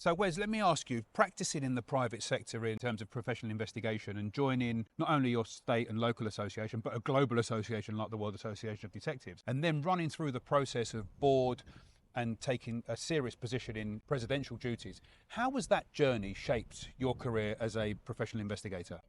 So Wes, let me ask you, practicing in the private sector in terms of professional investigation and joining not only your state and local association, but a global association like the World Association of Detectives, and then running through the process of board and taking a serious position in presidential duties, how has that journey shaped your career as a professional investigator?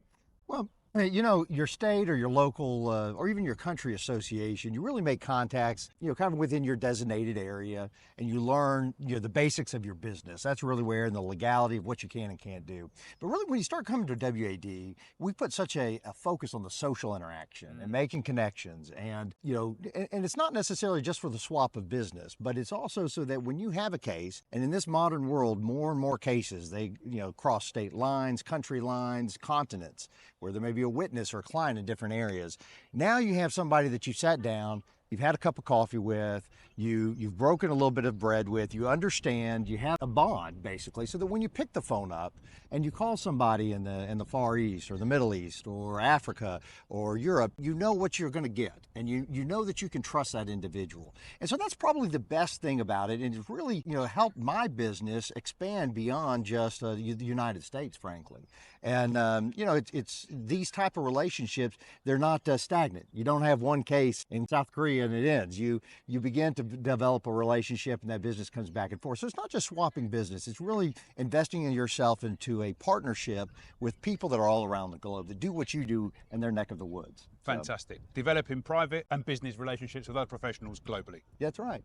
Well, you know, your state or your local or even your country association, you really make contacts, kind of within your designated area, and you learn, the basics of your business. That's really where, and the legality of what you can and can't do. But really, when you start coming to W.A.D, we put such a focus on the social interaction and making connections. And, and it's not necessarily just for the swap of business, but it's also so that when you have a case, and in this modern world, more and more cases, they, cross state lines, country lines, continents, where there may be a witness or a client in different areas. Now you have somebody that you sat down, you've had a cup of coffee with, you've broken a little bit of bread with, you understand, you have a bond basically, so that when you pick the phone up and you call somebody in the Far East or the Middle East or Africa or Europe, you know what you're going to get, and you know that you can trust that individual. And so that's probably the best thing about it, and it's really helped my business expand beyond just the United States, frankly. And it's these type of relationships, they're not stagnant. You don't have one case in South Korea and it ends. You begin to develop a relationship, and that business comes back and forth. So it's not just swapping business, it's really investing in yourself into a partnership with people that are all around the globe that do what you do in their neck of the woods. Fantastic. Developing private and business relationships with other professionals globally. That's right.